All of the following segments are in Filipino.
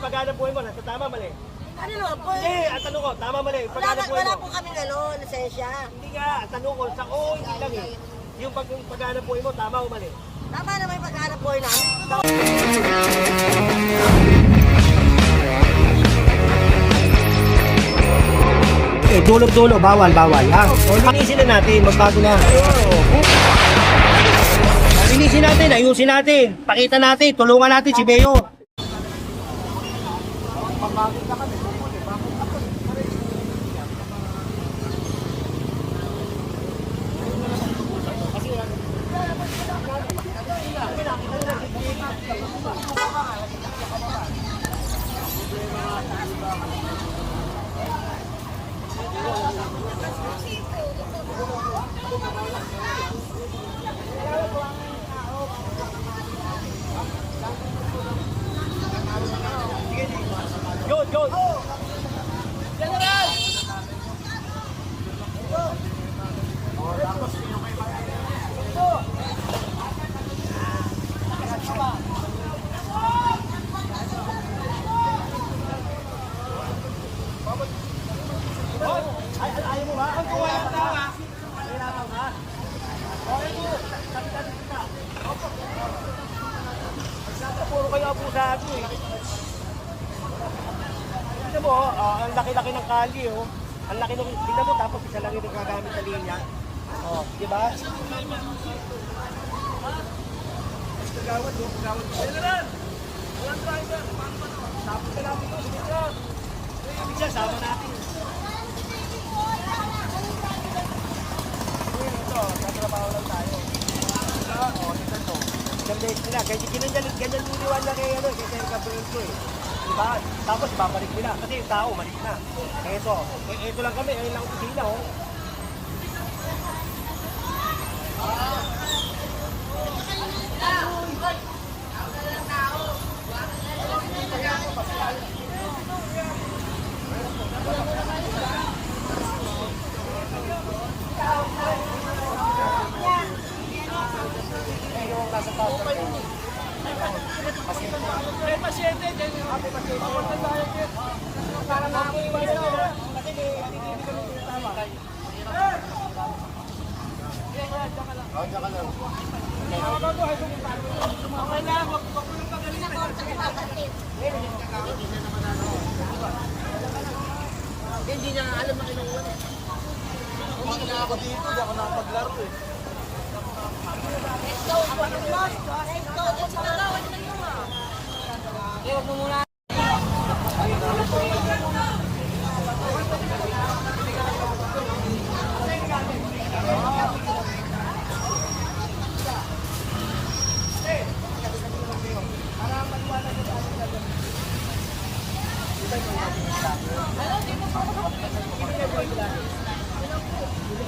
paghanap buhay mo, nasa tama, mali? Ano naman po? Hindi, ang tanong ko, tama, mali? Paghanap buhay Wala mo. po kami lisensya. Hindi nga, ang tanong ko, sa oo, hindi lang eh. Yung paghanap buhay mo, tama o mali? Tama naman yung paghanap buhay namin. Eh, dulo-dulo, bawal, ha? Panisin na natin, magbago na. Panisin natin, ayusin natin, pakita natin, tulungan natin si Beo. Yun! Ayaw mo ba? Ang kuha ka! Hirapan ka? Okay mo! Sabi-sabi kita! Puro kayo abusado eh! Tignan mo, ang laki-laki ng kali, oh. Ang laki ng, tignan mo, tapos isa lang yung nagagamit sa linya. Oh, di ba? Pagawad, oh, pagawad. General! Walang driver! Tapos na natin ito, General! Ibig siya, sama natin. Ito, tatrabaho lang tayo. Oh, ito. Ganda nila, ganyan liliwan na kay Sir Gabriel ko eh. Diba? Tapos babalik nila kasi yung tao malis na. Ito lang kami, ayun lang opisina oh. Para makiiwan na kasi hindi kami tinatama. Diyan ka lang. Okay lang, wag mo yung pagalitan. Hindi niya alam na kinuha. Hindi na ako dito, hindi ako nakapaglaro eh. Huwag mo muna.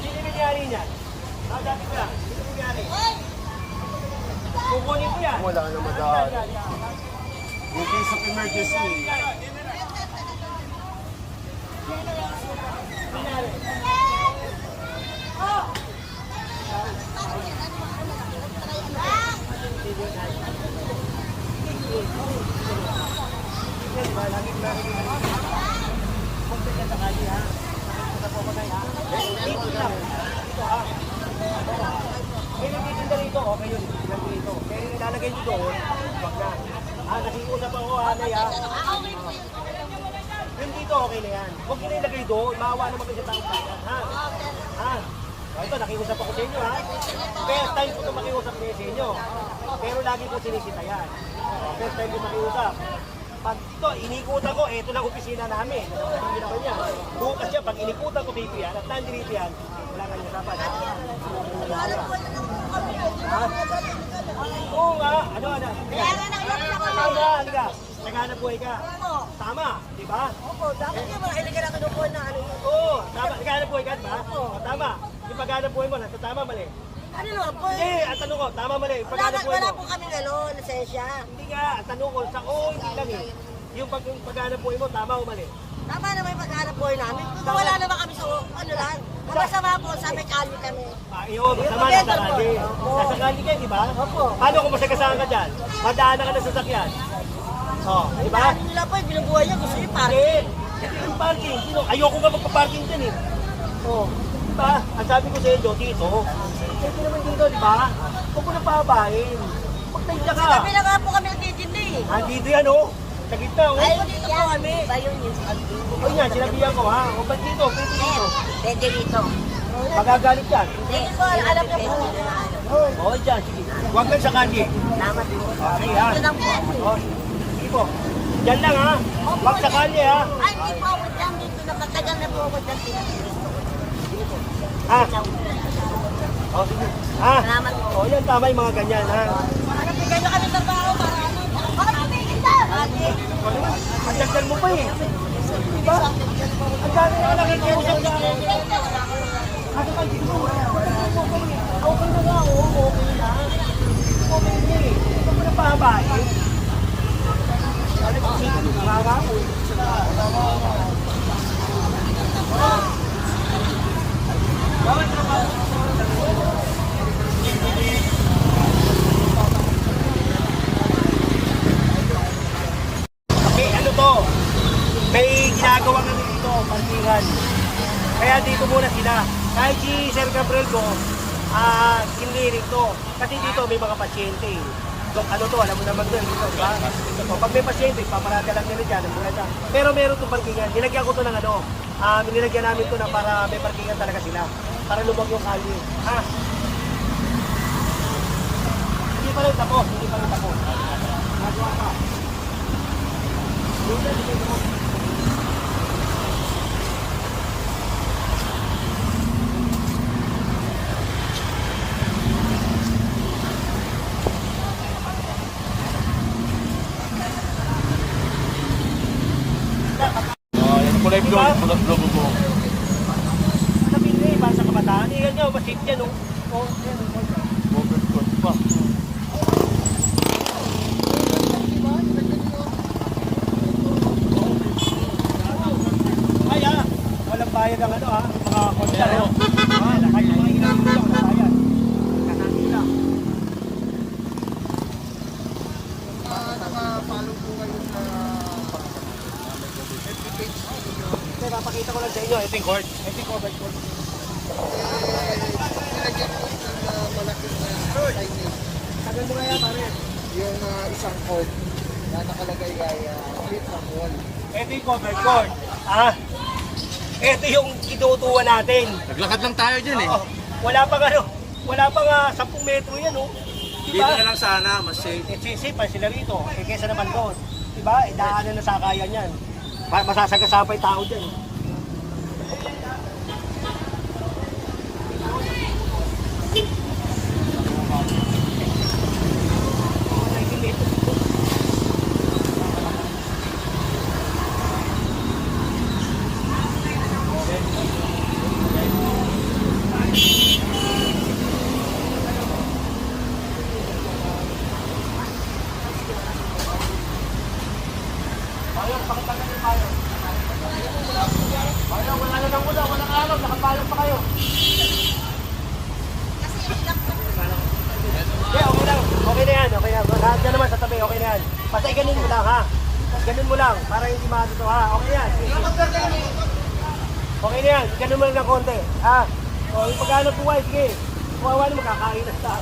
Sino nangyari niyan? Dati ko lang. Sino nangyari? Kukunin ko yan. Wala na madaan. In case of emergency. May nagtitinda rito, okay yun. Dito. Pero yung ilalagay nyo doon, wag na. Nakikusap ako, Hanay ha. Yung dito, okay na yan. Huwag nyo na ilagay doon, maawa naman kayo sa taong bayan, ha? Ito, nakikusap ako sa inyo, ha? First time ko ito makiusap niya sa inyo. Pero lagi ko sinisita yan. First time ko makiusap. Pag ito, inikutan ko, ito lang opisina namin. Hindi naman yan. Bukas yan, pag inikutan ko, pipi yan, at nandito yan, wala kang usapan. Oo nga, ano? Halika, naghanap buhay ka. Tama, di ba? Opo, dapat yung mga iligan na kinukuha na ano yun. Oo, tama, naghanap buhay ka, di ba? Tama, yung paghanap buhay mo, nasa tama, mali. Ano naman po? Hindi, ang tanong ko, tama, mali, yung paghanap buhay mo. Wala po kami lisensya. Hindi nga, ang tanong ko, sa oo, hindi lang eh. Yung paghanap buhay mo, tama o mali? Tama naman yung paghanap buhay namin. Kung wala naman kami sa ano lang. Ang masama po, sa may kali kami. Yun, masama na sa kali. Nasa kali kayo, di ba? Opo. Paano kung masagasaan ka dyan? Madaanan ka ng sasakyan. Oh, di ba? Ano nila po, binubuhay niya, gusto niya parking. Hindi, yung parking. Ayoko nga magpa-parking dyan eh. Oh, di ba? Ang sabi ko sa inyo, dito. Ito naman dito, di ba? Huwag mo na pahabain. Magtansya ka. Sabi na nga po kami nagtitinda eh. Dito yan oh. Sa gitna oh. Ay, dito po kami. Ba yun yung O yan, sinabihan ko ha. O ba't dito? Pwede dito. pwede dito. Magagalit yan. Hindi ko alam niya po. O dyan, sige. Huwag lang sa kanyi. Salamat po. Sige ha. Ito lang po. O, sige po. Dyan lang ha. Huwag sa kanyi ha. Ay, hindi po ako dyan dito. Nakatagal na po ako dyan. Ha? O sige. Ha? Salamat po. O yan, tama yung mga ganyan ha. Ano, bigay na kami ng tao para ano. Bakit tumigil ka? O naman, ang dagdag mo pa eh. Diba? Ang dami na nakikiusap sa akin. Kasi pag dito, okay na nga, oh, okay na. Okay na eh. Huwag mo na pahabain. Ano ba? Nakaka mo eh. Bawat trabaho. Okay, ano to? May ginagawa kami dito, parkingan. Kaya dito muna sila. Kahit si Sir Gabriel ko, kinlirik to. Kasi dito may mga pasyente. So, ano to, alam mo naman doon dito, di ba? So, pag may pasyente, paparada lang nila dyan, pero meron itong parkingan. Nilagyan ko to ng ano, nilagyan namin to na para may parkingan talaga sila. Para lumag yung kalye. Ha? Hindi pa rin tapos, hindi pa rin tapos. Nagawa pa. Kulay blue, Diba? kulay blue mo. Sabihin niya, para sa kabataan. Iyan nyo, masit yan, oh. Oh, yan, Overcoat pa. Ay, walang bayad ang ano, mga kontra, no? Kahit mga ilang dito, walang bayad. Kakaki lang. Kaya napakita ko lang sa inyo, ito yung court. Ito yung covered court. Tagal mo kaya, pare. Yung isang cord na nakalagay ay feet ng wall. Ito yung covered court. Ito yung kinutuwa natin. Naglakad lang tayo dyan eh. Oo. Wala pang 10 metro yan, oh. Dito Diba? na lang sana, mas safe. Safe pa sila rito. Kesa naman doon. Diba? Daanan na sakayan yan. Masasagasapa yung tao dyan. Wala na nang ulan, walang araw, nakapalong pa kayo. Yeah, okay lang. Okay na yan, okay na. Lahat na naman sa tabi, okay na yan. Basta ganun mo lang, ha? Ganun mo lang, para hindi makatuto, ha? Okay yan. Okay na yan, ganun mo lang ng konti, ha? O, yung paghanap buhay, sige. Kuwawa na makakain na sa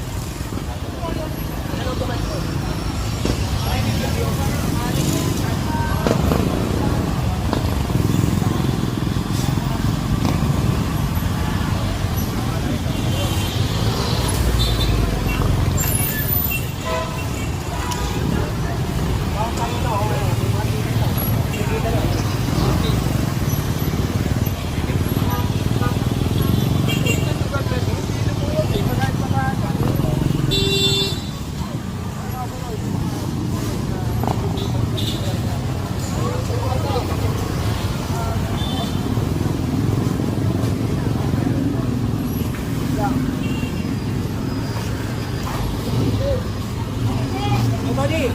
Buddy,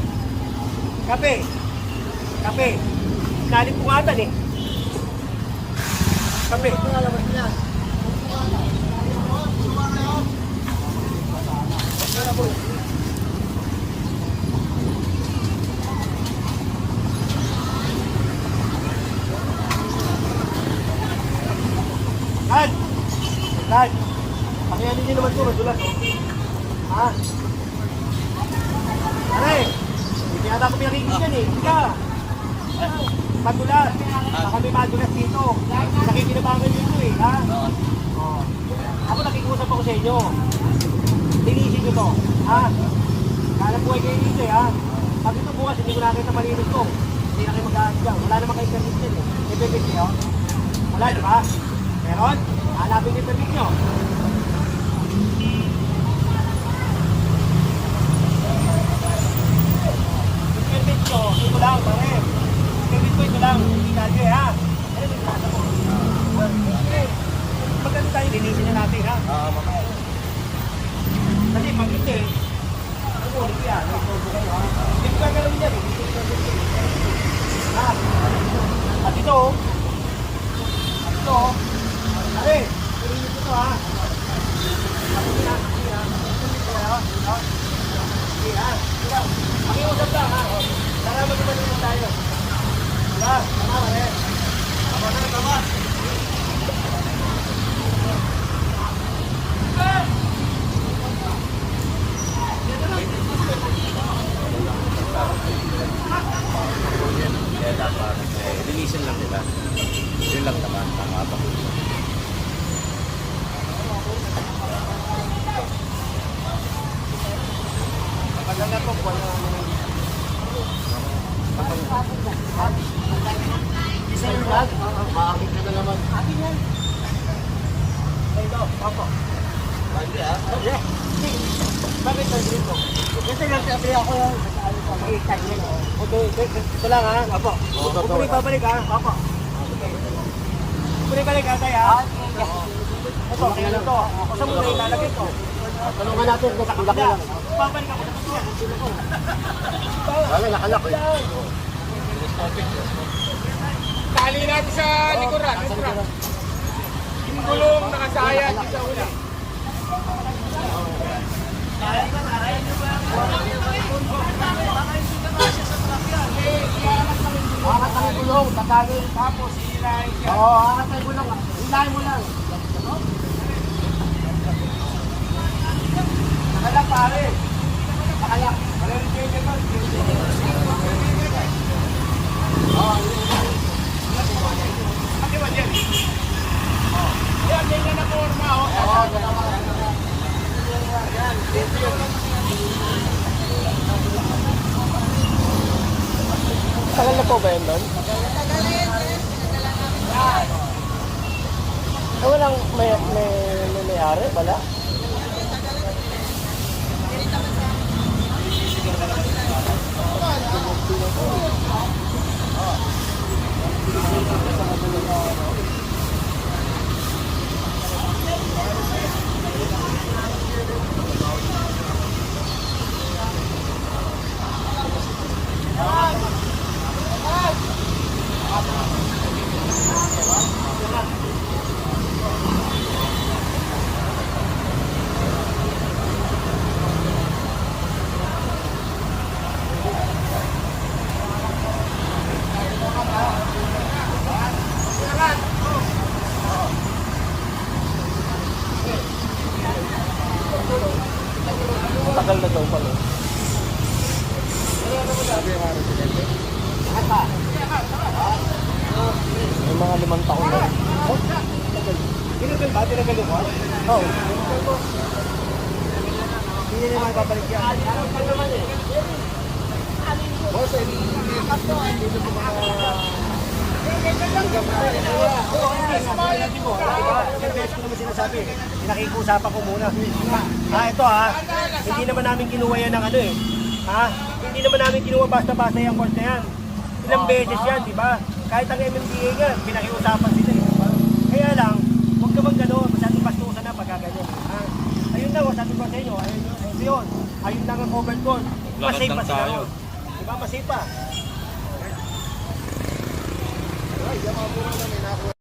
kape. Kape. Galing pungatan eh. Kape. nyo naman ito, madulas. Ha? Pare, hindi yata ko pinakikis yan eh. Hindi ka. Madulas. Baka may madulas dito. Nakikinabangan nyo ito eh, ha? Oh. Ako nakikusap ako sa inyo. Linisin nyo to, ha? Kala buhay kayo dito eh, ha? Pag ito bukas, hindi ko nakita malinis ko. Hindi na kayo mag-aas dyan. Wala naman kayo permit dyan eh. May permit kayo? Wala, di ba? Meron? Hanapin yung permit nyo. Yung permit nyo, ito lang, pare. Yung permit ko, ito lang. Hindi kalyo eh, ha? Ano yung nasa mo? Maganda tayo, linisin na natin, ha? Kasi pag hindi, ano ulit yan? Hindi ko gagalawin yan, eh. Ha? At ito, pare, tuloy ito ha. Pakiusap lang ha. Para magpapalitan tayo. Diba? Tama, pare. Tama na, tama. Kaya dapat, linisin lang nila. Yun lang naman, tama pa. Tagal na po, wala naman. Isa yung vlog? Maakit ka na naman. Ito, papa. Pwede ah. Yeah. Bakit ang dito? Kasi nagsabi ako yung makikita nyo. Okay, ito lang ha. Apo. Huwag ko babalik ha. Apo. Huwag ko balik ha tayo ha. Ito, kaya ito. Sa muna ilalagay ito. Tanungan natin kung sa kulak lang. Babalik ako sa kulak. Wala, nakalak eh. Tali natin sa likuran. Yung gulong nakasayad sa uli. Angat lang yung gulong, tatali. Tapos hilahin siya. Oo, angat lang yung gulong. Hilahin mo lang. Nakalak pare. Nakalak. Yan, yan na forma. Tagal na po ba yun doon? Walang may-ari? Wala? Tagal na daw pala. May mga 5 taon na. Oh? Tinagal ba? Tinagal mo? Oo. Hindi naman babalik yan. Boss, dito po mga... Ko naman sinasabi, pinakikusapan ko muna. Ito ha, hindi naman namin kinuha yan ng ano eh. Ha? Hindi naman namin kinuha basta-basta yung court na yan. Ilang beses yan, di ba? Kahit ang MMDA nga, pinakiusapan sila eh. Kaya lang, huwag naman gano'n, masyadong pastusan na pagkaganyan. Ha? Ayun na, masyadong pa sa inyo. Ayun yun. Ayun lang ang covered court. Masave pa sila ron. Di ba, masave pa? Ay, yung mga puro na may nakuha